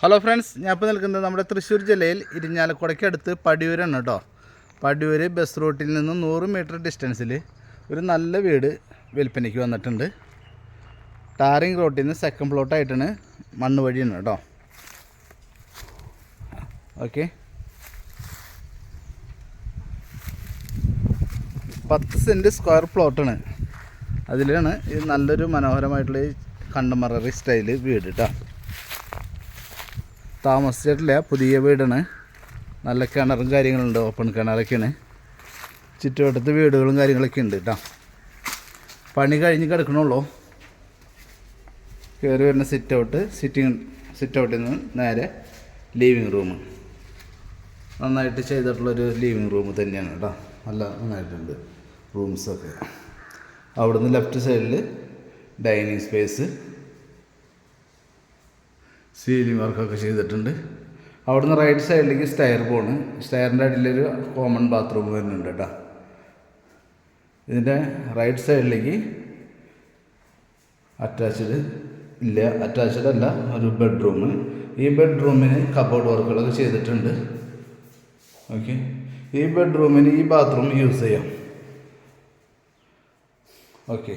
Hello friends, ഞാൻ ഇപ്പോൾ നിൽക്കുന്നത് നമ്മുടെ തൃശ്ശൂർ ജില്ലയിൽ ഇരിഞ്ഞാലക്കുടയ്ക്കടുത്ത് പടിയൂരാണ് കേട്ടോ. പടിയൂർ ബസ് റൂട്ടിൽ നിന്ന് 100 മീറ്റർ ഡിസ്റ്റൻസിൽ ഒരു നല്ല വീട് വിൽപ്പനയ്ക്ക് വന്നിട്ടുണ്ട്. ടാറിങ് റോട്ടിൽ നിന്ന് സെക്കൻഡ് പ്ലോട്ടായിട്ടാണ്, മണ്ണ് വഴിയാണ് കേട്ടോ. ഓക്കെ, 10 സെൻറ്റ് സ്ക്വയർ പ്ലോട്ടാണ്. അതിലാണ് ഈ നല്ലൊരു മനോഹരമായിട്ടുള്ള ഈ കണ്ടംപററി സ്റ്റൈല് വീട് കേട്ടോ. താമസിച്ചിട്ടില്ല, പുതിയ വീടാണ്. നല്ല കിണറും കാര്യങ്ങളുണ്ട്, ഓപ്പൺ കിണറൊക്കെയാണ്. ചുറ്റുവട്ടത്ത് വീടുകളും കാര്യങ്ങളൊക്കെ ഉണ്ട് കേട്ടോ. പണി കഴിഞ്ഞ് കിടക്കണുള്ളൂ. കയറി വരുന്ന സിറ്റ് ഔട്ടിൽ നിന്ന് നേരെ ലിവിങ് റൂം. നന്നായിട്ട് ചെയ്തിട്ടുള്ളൊരു ലിവിങ് റൂം തന്നെയാണ് കേട്ടോ. നല്ല നന്നായിട്ടുണ്ട് റൂംസൊക്കെ. അവിടുന്ന് ലെഫ്റ്റ് സൈഡിൽ ഡൈനിങ് സ്പേസ്, സീലിംഗ് വർക്കൊക്കെ ചെയ്തിട്ടുണ്ട്. അവിടുന്ന് റൈറ്റ് സൈഡിലേക്ക് സ്റ്റെയർ പോണ്. സ്റ്റെയറിൻ്റെ അടിയിലൊരു കോമൺ ബാത്റൂം വരുന്നുണ്ട് കേട്ടോ. ഇതിൻ്റെ റൈറ്റ് സൈഡിലേക്ക് അറ്റാച്ച്ഡ് അല്ല, ഒരു ബെഡ്റൂം. ഈ ബെഡ്റൂമിന് കബോർഡ് വർക്കുകളൊക്കെ ചെയ്തിട്ടുണ്ട്. ഓക്കെ, ഈ ബെഡ്റൂമിന് ഈ ബാത്റൂം യൂസ് ചെയ്യാം. ഓക്കെ,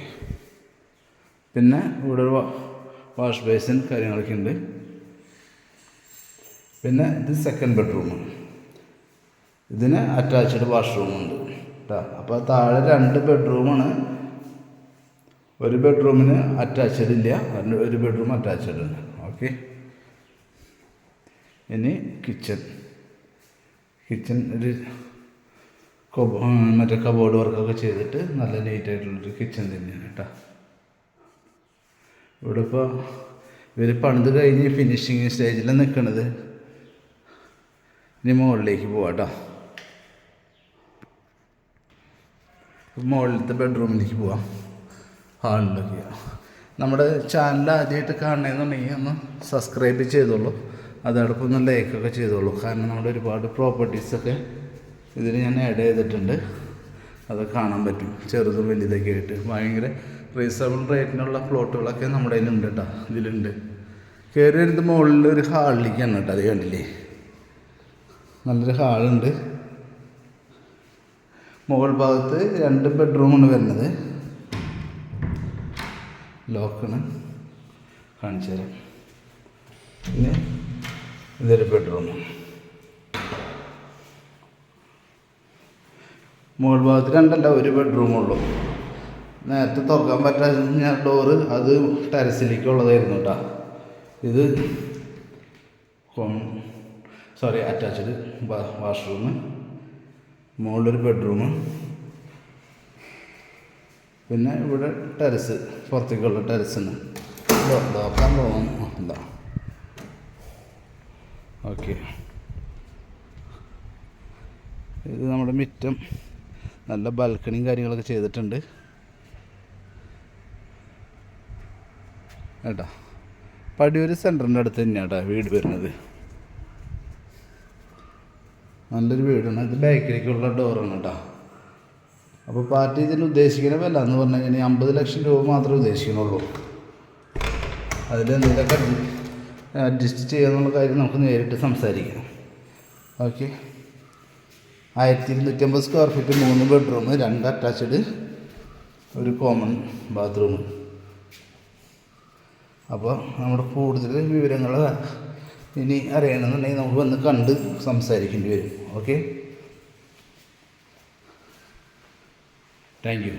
പിന്നെ ഇവിടെ ഒരു വാഷ് ബേസിൻ കാര്യങ്ങളൊക്കെ ഉണ്ട്. പിന്നെ ഇത് സെക്കൻഡ് ബെഡ്റൂം. ഇതിന് അറ്റാച്ച്ഡ് വാഷ്റൂമുണ്ട് കേട്ടോ. അപ്പോൾ താഴെ 2 ബെഡ്റൂമാണ്. ഒരു ബെഡ്റൂമിന് അറ്റാച്ച്ഡ് ഇല്ല, ഒരു ബെഡ്റൂം അറ്റാച്ച്ഡ് ഉണ്ട്. ഓക്കെ, ഇനി കിച്ചൺ ഒരു മറ്റേ കബോർഡ് വർക്കൊക്കെ ചെയ്തിട്ട് നല്ല നീറ്റായിട്ടുള്ളൊരു കിച്ചൺ തന്നെയാണ് കേട്ടോ. ഇവിടെ ഇപ്പോൾ ഇവർ പണിത് കഴിഞ്ഞ് ഫിനിഷിങ് സ്റ്റേജിൽ നിൽക്കണത്. ഇനി മുകളിലേക്ക് പോവാം കേട്ടോ. മുകളിലത്തെ ബെഡ്റൂമിലേക്ക് പോവാം, ഹാളിലേക്ക്. നമ്മുടെ ചാനൽ ആദ്യമായിട്ട് കാണണമെന്നുണ്ടെങ്കിൽ ഒന്ന് സബ്സ്ക്രൈബ് ചെയ്തോളൂ. അതോടൊപ്പം ഒന്ന് ലൈക്കൊക്കെ ചെയ്തോളൂ. കാരണം നമ്മുടെ ഒരുപാട് പ്രോപ്പർട്ടീസൊക്കെ ഇതിൽ ഞാൻ ആഡ് ചെയ്തിട്ടുണ്ട്. അത് കാണാൻ പറ്റും, ചെറുതും വലുതൊക്കെ ആയിട്ട്. ഭയങ്കര റീസണബിൾ റേറ്റിനുള്ള പ്ലോട്ടുകളൊക്കെ നമ്മുടെ കയ്യിലുണ്ട് കേട്ടോ. ഇതിലുണ്ട്. കയറി വരുന്നത് മുകളിൽ ഒരു ഹാളിലേക്കാണ് കേട്ടോ. അത് കണ്ടില്ലേ, നല്ലൊരു ഹാളുണ്ട്. മുകൾ ഭാഗത്ത് 2 ബെഡ്റൂമാണ് വരുന്നത്. ലോക്കാണ്, കാണിച്ചു തരാം. പിന്നെ ഇതൊരു ബെഡ്റൂം. മുകൾ ഭാഗത്ത് 2 അല്ല, ഒരു ബെഡ്റൂമുള്ളൂ. നേരത്തെ തുറക്കാൻ പറ്റാത്ത ഡോറ് അത് ടെറസിലേക്കുള്ളതായിരുന്നു കേട്ടോ. ഇത് അറ്റാച്ച്ഡ് വാഷ്റൂം, മുകളിലൊരു ബെഡ്റൂം. പിന്നെ ഇവിടെ ടെറസ്, പുറത്തേക്കുള്ള ടെറസിന് നോക്കാൻ പോകുന്നില്ല. ഓക്കെ, ഇത് നമ്മുടെ മുറ്റം. നല്ല ബാൽക്കണിയും കാര്യങ്ങളൊക്കെ ചെയ്തിട്ടുണ്ട് കേട്ടോ. പടിയൂർ സെൻറ്ററിൻ്റെ അടുത്ത് തന്നെയാണ് കേട്ടോ വീട് വരുന്നത്. നല്ലൊരു വീടാണ്. ഇത് ബാക്കിലേക്കുള്ള ഡോറാണ് കേട്ടോ. അപ്പോൾ പാർട്ടി ഇതിന് ഉദ്ദേശിക്കുന്ന വില എന്ന് പറഞ്ഞു കഴിഞ്ഞാൽ 50 ലക്ഷം രൂപ മാത്രമേ ഉദ്ദേശിക്കുന്നുള്ളൂ. അതിലെന്തെങ്കിലുമൊക്കെ അഡ്ജസ്റ്റ് ചെയ്യാന്നുള്ള കാര്യം നമുക്ക് നേരിട്ട് സംസാരിക്കാം. Okay, 1250 square feet, 3 bedroom, 2 attached, ഒരു കോമൺ ബാത്റൂം. അപ്പോൾ നമ്മുടെ കൂടുതൽ വിവരങ്ങൾ ഇനി അറിയണമെന്നുണ്ടെങ്കിൽ നമുക്ക് വന്ന് കണ്ട് സംസാരിക്കേണ്ടി വരും. Okay, thank you.